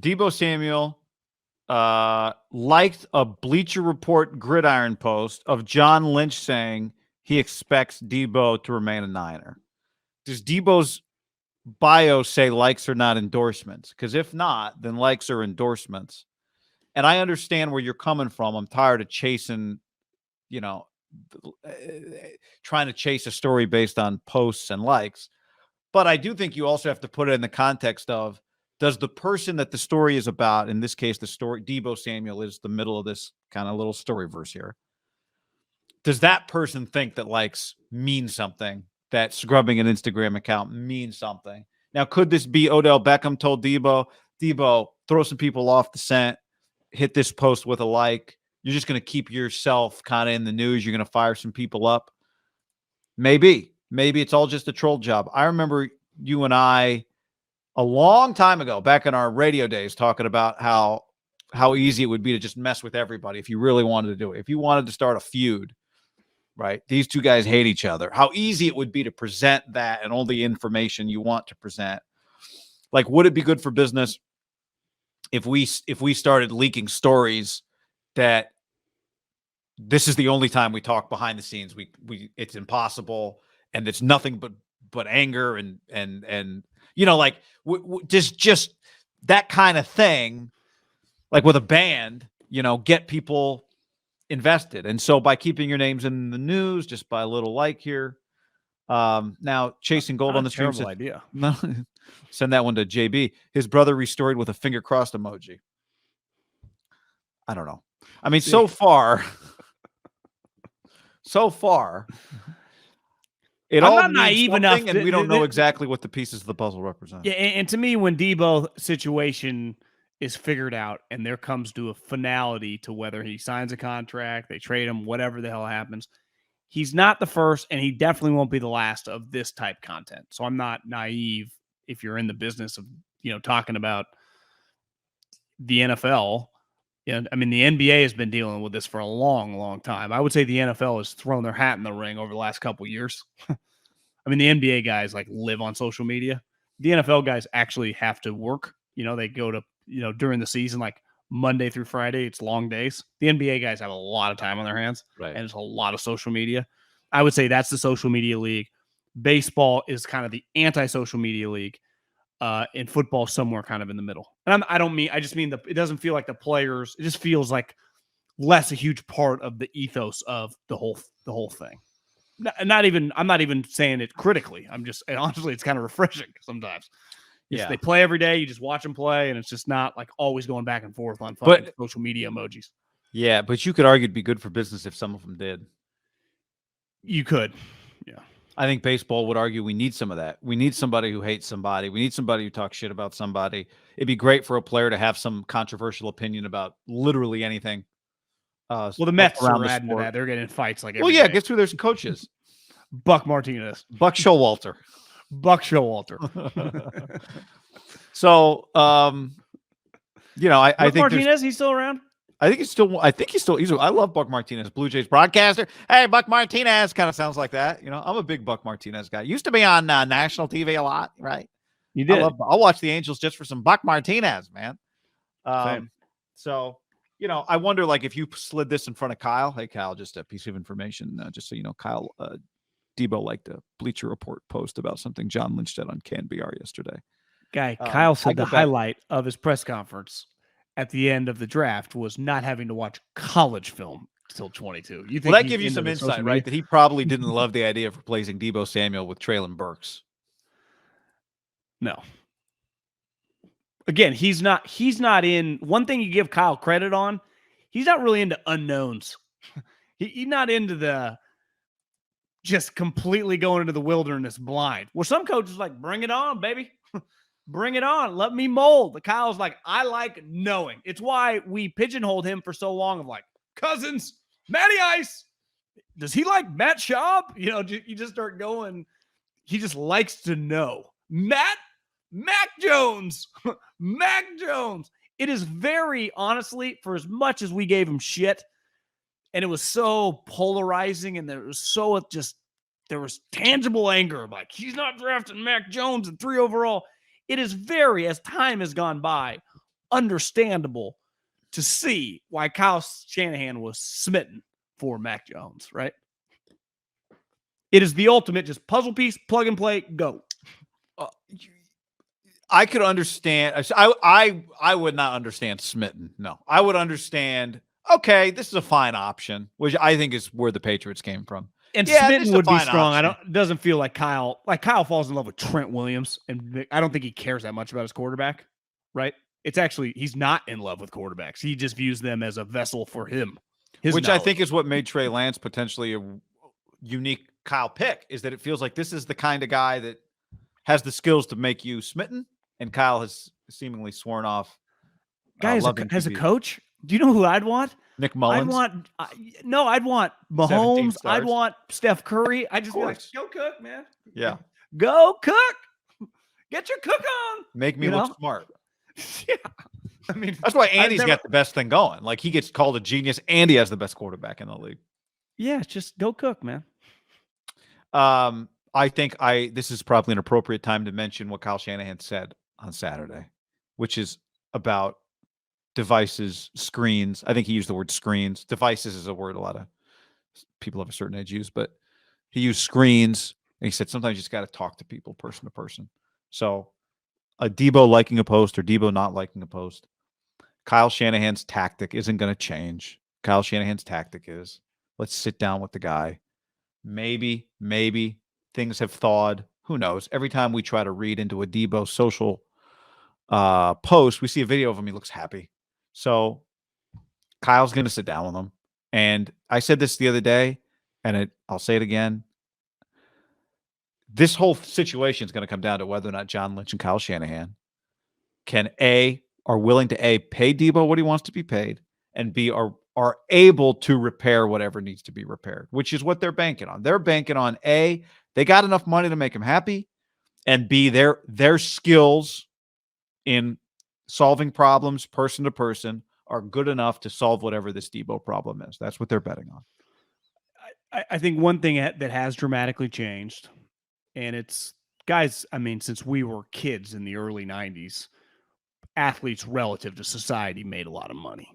Deebo Samuel liked a Bleacher Report gridiron post of John Lynch saying he expects Deebo to remain a Niner. Does Deebo's bio say likes are not endorsements? Because if not, then likes are endorsements. And I understand where you're coming from. I'm tired of chasing, trying to chase a story based on posts and likes. But I do think you also have to put it in the context of, does the person that the story is about, in this case, the story, Deebo Samuel is the middle of this kind of little story verse here. Does that person think that likes mean something, that scrubbing an Instagram account means something? Now, could this be Odell Beckham told Deebo, throw some people off the scent, hit this post with a like. You're just going to keep yourself kind of in the news. You're going to fire some people up. Maybe it's all just a troll job. I remember you and I a long time ago, back in our radio days, talking about how easy it would be to just mess with everybody if you really wanted to do it. If you wanted to start a feud, right? These two guys hate each other. How easy it would be to present that and all the information you want to present. Like, would it be good for business if we started leaking stories that this is the only time we talk behind the scenes? We it's impossible, and it's nothing but anger and like just that kind of thing, like with a band, get people invested. And so by keeping your names in the news, just by a little like here, now chasing gold on the stream. Terrible idea. No, send that one to JB. His brother restored with a finger crossed emoji. I don't know. I mean, so far, it all not naive enough, and we don't know exactly what the pieces of the puzzle represent. Yeah, and to me, when Deebo situation is figured out and there comes to a finality to whether he signs a contract, they trade him, whatever the hell happens, he's not the first, and he definitely won't be the last of this type content. So I'm not naive if you're in the business of, talking about the NFL. And I mean, the NBA has been dealing with this for a long, long time. I would say the NFL has thrown their hat in the ring over the last couple of years. I mean, the NBA guys live on social media. The NFL guys actually have to work. They go to, during the season, like Monday through Friday, it's long days. The NBA guys have a lot of time on their hands, right? And it's a lot of social media. I would say that's the social media league. Baseball is kind of the anti-social media league. In football, somewhere kind of in the middle. And I just mean it doesn't feel like the players, it just feels like less a huge part of the ethos of the whole thing. I'm not even saying it critically. Honestly, it's kind of refreshing sometimes. Yeah. They play every day. You just watch them play, and it's just not like always going back and forth on social media emojis. Yeah, but you could argue it'd be good for business if some of them did. You could. Yeah. I think baseball would argue we need some of that. We need somebody who hates somebody. We need somebody who talks shit about somebody. It'd be great for a player to have some controversial opinion about literally anything. Well, the Mets are adding to that. They're getting in fights like every day. Guess who their coach is? Buck Martinez. Buck Showalter. So, I think Martinez, he's still around. I love Buck Martinez, Blue Jays broadcaster. Hey, Buck Martinez kind of sounds like that. I'm a big Buck Martinez guy. Used to be on national TV a lot, right? You did. I'll watch the Angels just for some Buck Martinez, man. Same. So, I wonder, like, if you slid this in front of Kyle. Hey, Kyle, just a piece of information, just so you know, Kyle, Deebo liked a Bleacher Report post about something John Lynch said on CanBR yesterday. Kyle said the highlight of his press conference at the end of the draft was not having to watch college film till 22. You think that gives you some insight, right? That he probably didn't love the idea of replacing Deebo Samuel with Treylon Burks. No. Again, he's not in. One thing you give Kyle credit on, he's not really into unknowns. He's not into the just completely going into the wilderness blind. Well, some coaches like, bring it on, baby. Bring it on. Let me mold. But Kyle's like, I like knowing. It's why we pigeonholed him for so long of like, Cousins, Matty Ice. Does he like Matt Schaub? You just start going. He just likes to know. Mac Jones. Mac Jones. It is very, honestly, for as much as we gave him shit, and it was so polarizing, and there was tangible anger. Like, he's not drafting Mac Jones at 3 overall. It is very, as time has gone by, understandable to see why Kyle Shanahan was smitten for Mac Jones, right? It is the ultimate just puzzle piece, plug and play, go. I could understand. I would not understand smitten. No, I would understand. Okay, this is a fine option, which I think is where the Patriots came from. And Yeah, smitten this is a would be fine strong. option. It doesn't feel like Kyle falls in love with Trent Williams, and I don't think he cares that much about his quarterback, right? It's actually, he's not in love with quarterbacks. He just views them as a vessel for him. Which I think is what made Trey Lance potentially a unique Kyle pick, is that it feels like this is the kind of guy that has the skills to make you smitten, and Kyle has seemingly sworn off. As a coach, do you know who I'd want? Nick Mullins. I'd want Mahomes. I'd want Steph Curry. I just be like, go cook, man. Yeah. Go cook. Get your cook on. Make me look smart. Yeah. I mean, that's why Andy's got the best thing going. Like, he gets called a genius, and he has the best quarterback in the league. Yeah, just go cook, man. I think this is probably an appropriate time to mention what Kyle Shanahan said on Saturday, which is about devices, screens. I think he used the word screens. Devices is a word a lot of people of a certain age use, but he used screens, and he said sometimes you just got to talk to people person to person. So a Deebo liking a post or Deebo not liking a post, Kyle Shanahan's tactic isn't going to change. Kyle Shanahan's tactic is, let's sit down with the guy. Maybe things have thawed. Who knows? Every time we try to read into a Deebo social post, we see a video of him. He looks happy. So Kyle's going to sit down with him. And I said this the other day, and I'll say it again. This whole situation is going to come down to whether or not John Lynch and Kyle Shanahan are willing to pay Deebo what he wants to be paid, and B, are able to repair whatever needs to be repaired, which is what they're banking on. They're banking on A, they got enough money to make him happy, and B, their skills in solving problems person to person are good enough to solve whatever this Deebo problem is. That's what they're betting on. I think one thing that has dramatically changed, and it's, guys, I mean, since we were kids in the early 90s, athletes relative to society made a lot of money.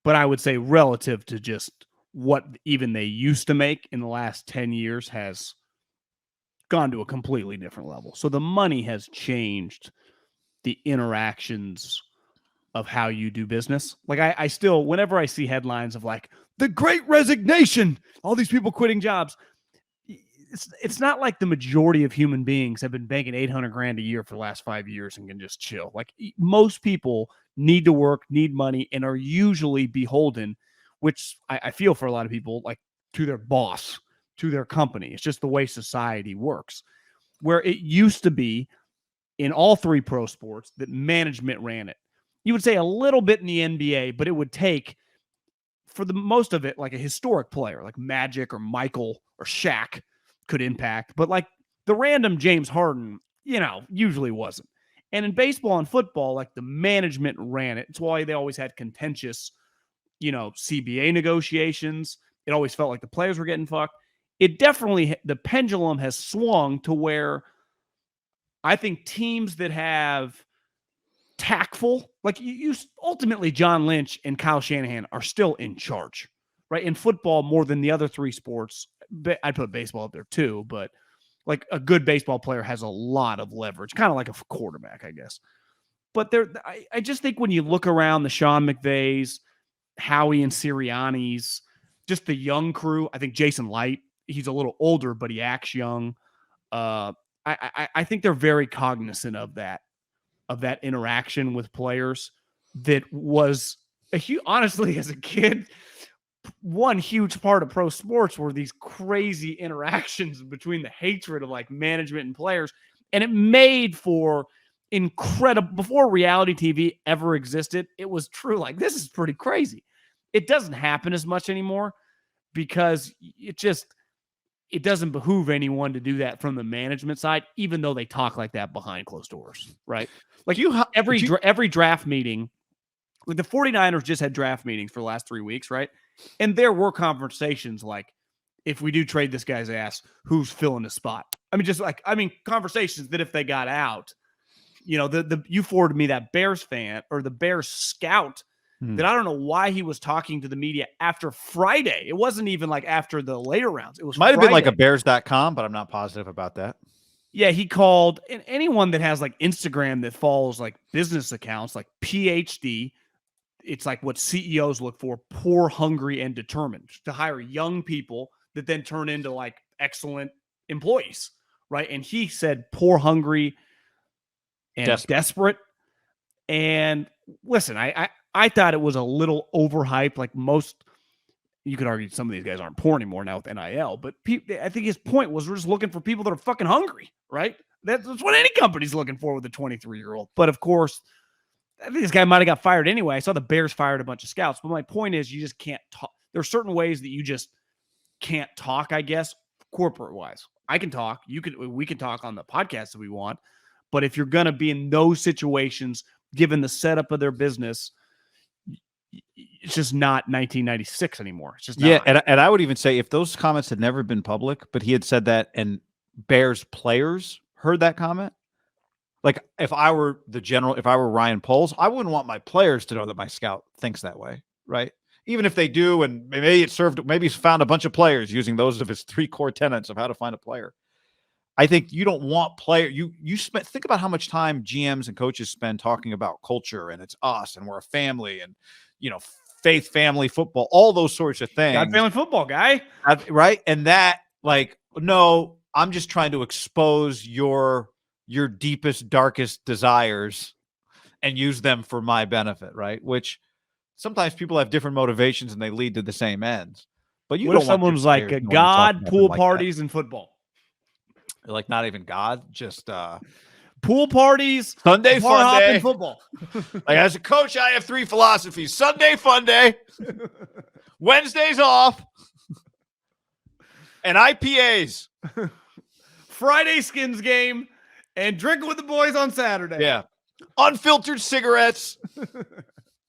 But I would say relative to just what even they used to make in the last 10 years has gone to a completely different level. So the money has changed the interactions of how you do business. Like I still, whenever I see headlines of like the Great Resignation, all these people quitting jobs, it's not like the majority of human beings have been banking $800,000 a year for the last 5 years and can just chill. Like, most people need to work, need money, and are usually beholden, which I feel for a lot of people, like, to their boss, to their company. It's just the way society works. Where it used to be in all three pro sports that management ran it. You would say a little bit in the NBA, but it would take, for the most of it, like a historic player like Magic or Michael or Shaq could impact, but like the random James Harden, usually wasn't. And in baseball and football, like, the management ran it. It's why they always had contentious, CBA negotiations. It always felt like the players were getting fucked. It definitely, the pendulum has swung to where I think teams that have tactful, like you ultimately, John Lynch and Kyle Shanahan are still in charge, right? In football, more than the other three sports, I'd put baseball up there too, but like a good baseball player has a lot of leverage, kind of like a quarterback, I guess. But I just think when you look around the Sean McVays, Howie and Sirianni's, just the young crew, I think Jason Light, he's a little older, but he acts young. I think they're very cognizant of that interaction with players that was honestly, as a kid, one huge part of pro sports were these crazy interactions between the hatred of like management and players. And it made for incredible, before reality TV ever existed, it was true. Like, this is pretty crazy. It doesn't happen as much anymore because it doesn't behoove anyone to do that from the management side, even though they talk like that behind closed doors, right? Like, every draft meeting, like the 49ers just had draft meetings for the last 3 weeks, right? And there were conversations like, if we do trade this guy's ass, who's filling the spot? Conversations that if they got out, you know, you forwarded me that Bears fan or the Bears scout that I don't know why he was talking to the media after Friday. It wasn't even like after the later rounds. It was might have been like a Friday. bears.com, but I'm not positive about that. Yeah, he called, and anyone that has like Instagram that follows like business accounts like PhD, it's like what CEOs look for: poor, hungry, and determined, to hire young people that then turn into like excellent employees, right? And he said poor, hungry, and desperate. And listen, I thought it was a little overhyped. Like most, you could argue some of these guys aren't poor anymore now with NIL, but I think his point was we're just looking for people that are fucking hungry, right? That's what any company's looking for with a 23-year-old. But of course, I think this guy might have got fired anyway. I saw the Bears fired a bunch of scouts, but my point is you just can't talk. There are certain ways that you just can't talk, I guess, corporate wise. I can talk. We can talk on the podcast if we want. But if you're going to be in those situations, given the setup of their business, it's just not 1996 anymore. It's just not. And I would even say if those comments had never been public, but he had said that and Bears players heard that comment, like if I were Ryan Poles, I wouldn't want my players to know that my scout thinks that way, right? Even if they do, and maybe he's found a bunch of players using those of his 3 core tenets of how to find a player. I think you don't want think about how much time GMs and coaches spend talking about culture and it's us and we're a family and, you know, faith, family, football, all those sorts of things. God, family football guy. Right. And that, like, no, I'm just trying to expose your deepest, darkest desires and use them for my benefit. Right. Which sometimes people have different motivations and they lead to the same ends. But you what don't if want someone's like God, pool parties, and football? Like not even God, just pool parties, Sunday fun day, football. Like as a coach, I have 3 philosophies: Sunday fun day, Wednesdays off, and IPAs, Friday skins game, and drinking with the boys on Saturday. Yeah, unfiltered cigarettes,